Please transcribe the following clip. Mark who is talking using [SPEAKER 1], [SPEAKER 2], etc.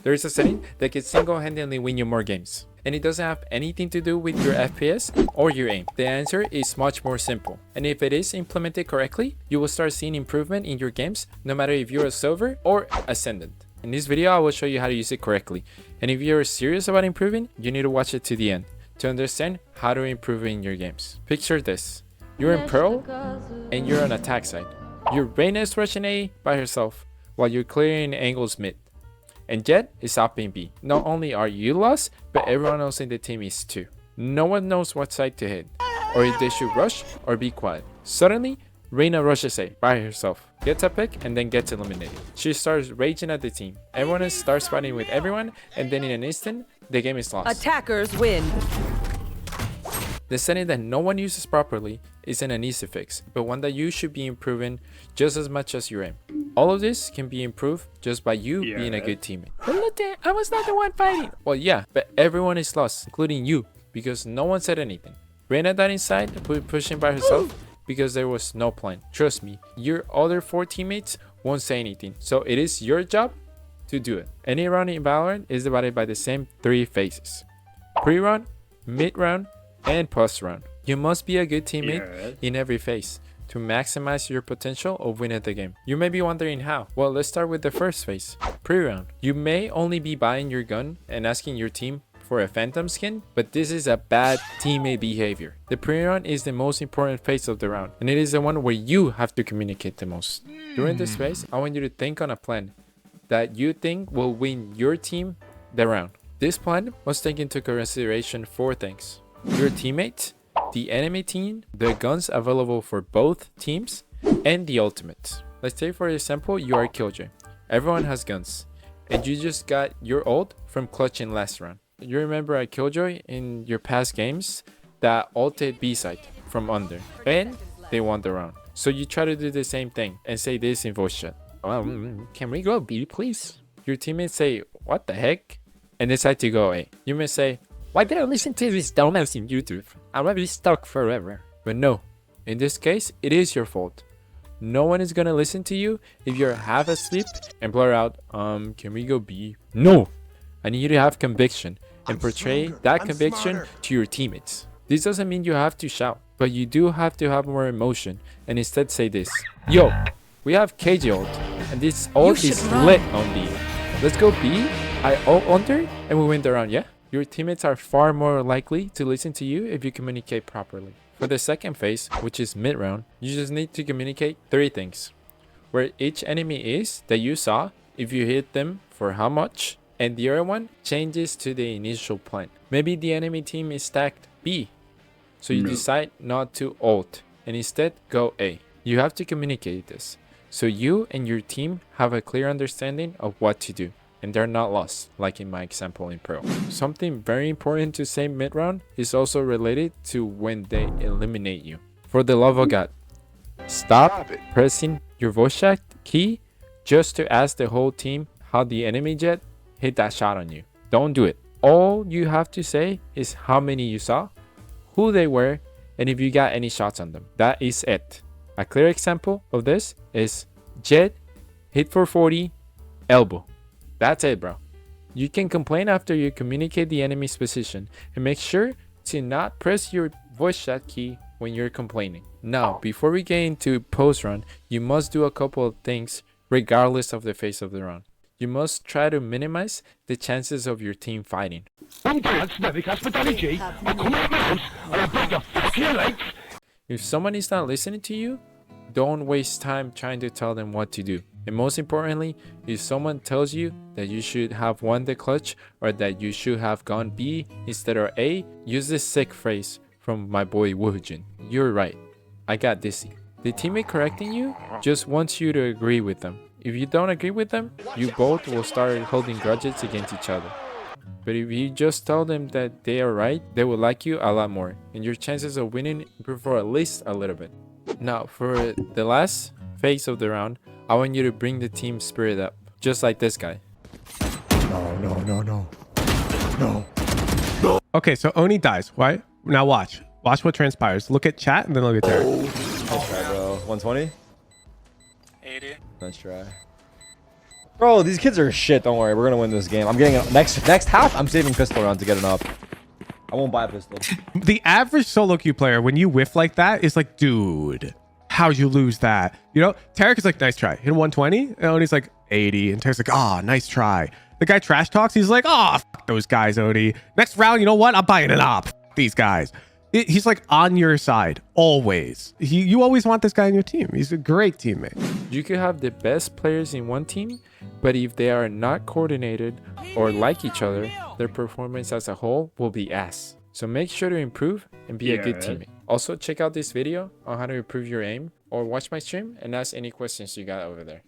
[SPEAKER 1] There is a setting that can single-handedly win you more games. And it doesn't have anything to do with your FPS or your aim. The answer is much more simple. And if it is implemented correctly, you will start seeing improvement in your games no matter if you're a silver or ascendant. In this video, I will show you how to use it correctly. And if you're serious about improving, you need to watch it to the end to understand how to improve in your games. Picture this. You're in Pearl and you're on attack side. Your Reyna is rushing A by herself while you're clearing angles mid. And Jet is upping B. Not only are you lost, but everyone else in the team is too. No one knows what side to hit, or if they should rush or be quiet. Suddenly, Reyna rushes A by herself, gets a pick, and then gets eliminated. She starts raging at the team. Everyone starts fighting with everyone, and then in an instant, the game is lost.
[SPEAKER 2] Attackers win.
[SPEAKER 1] The setting that no one uses properly isn't an easy fix, but one that you should be improving just as much as your aim. All of this can be improved just by you being a good teammate. But look there, I was not the one fighting. Well, yeah, but everyone is lost, including you, because no one said anything. Reyna died inside, pushing by herself because there was no plan. Trust me, your other 4 teammates won't say anything, so it is your job to do it. Any round in Valorant is divided by the same 3 phases: pre-round, mid-round, and post-round. You must be a good teammate in every phase to maximize your potential of winning the game. You may be wondering how. Well, let's start with the first phase, pre-round. You may only be buying your gun and asking your team for a phantom skin, but this is a bad teammate behavior. The pre-round is the most important phase of the round, and it is the one where you have to communicate the most. During this phase, I want you to think on a plan that you think will win your team the round. This plan must take into consideration 4 things: your teammates, the enemy team, the guns available for both teams, and the ultimates. Let's say for example you are Killjoy. Everyone has guns, and you just got your ult from clutching last round. You remember a Killjoy in your past games that ulted B side from under, and they won the round. So you try to do the same thing and say this in voice chat: can we go B please? Your teammates say, what the heck? And decide to go A. You may say, why did I listen to this dumbass in YouTube? I'll be stuck forever. But no, in this case, it is your fault. No one is gonna listen to you if you're half asleep and blur out, can we go B? No! I need you to have conviction and portray that conviction to your teammates. This doesn't mean you have to shout, but you do have to have more emotion and instead say this: yo, we have KJ ult, and this ult is lit on B. Let's go B, I ult under, and we win the round, yeah? Your teammates are far more likely to listen to you if you communicate properly. For the second phase, which is mid-round, you just need to communicate 3 things: where each enemy is that you saw, if you hit them, for how much, and the other one changes to the initial plan. Maybe the enemy team is stacked B, so you decide not to ult and instead go A. You have to communicate this so you and your team have a clear understanding of what to do, and they're not lost, like in my example in Pro. Something very important to say mid-round is also related to when they eliminate you. For the love of God, stop pressing your voice chat key just to ask the whole team how the enemy jet hit that shot on you. Don't do it. All you have to say is how many you saw, who they were, and if you got any shots on them. That is it. A clear example of this is Jet hit for 40, elbow. That's it, bro. You can complain after you communicate the enemy's position, and make sure to not press your voice chat key when you're complaining. Now, before we get into post round, you must do a couple of things regardless of the phase of the round. You must try to minimize the chances of your team fighting. If someone is not listening to you, don't waste time trying to tell them what to do. And most importantly, if someone tells you that you should have won the clutch or that you should have gone B instead of A, use this sick phrase from my boy Woohoojin: you're right, I got dizzy. The teammate correcting you just wants you to agree with them. If you don't agree with them, you both will start holding grudges against each other. But if you just tell them that they are right, they will like you a lot more, and your chances of winning improve for at least a little bit. Now, for the last phase of the round, I want you to bring the team spirit up, just like this guy.
[SPEAKER 3] No. Okay, so Oni dies, right? Now watch. Watch what transpires. Look at chat and then look at Derek.
[SPEAKER 4] Nice try, bro. 120?
[SPEAKER 5] 80.
[SPEAKER 4] Nice try.
[SPEAKER 2] Bro, these kids are shit. Don't worry, we're gonna win this game. I'm getting a, next half. I'm saving pistol round to get an up. I won't buy a pistol.
[SPEAKER 3] The average solo queue player, when you whiff like that, is like, dude, how'd you lose that? You know, Tarek is like, nice try. Hit 120, and Oni's like 80, and Tarek's like, oh, nice try. The guy trash talks. He's like, oh, f those guys, Oni. Next round, you know what? I'm buying an op. F these guys. He's like on your side always. You always want this guy on your team. He's a great teammate.
[SPEAKER 1] You could have the best players in one team, but if they are not coordinated or like each other, their performance as a whole will be ass. So make sure to improve and be a good teammate. Also, check out this video on how to improve your aim, or watch my stream and ask any questions you got over there.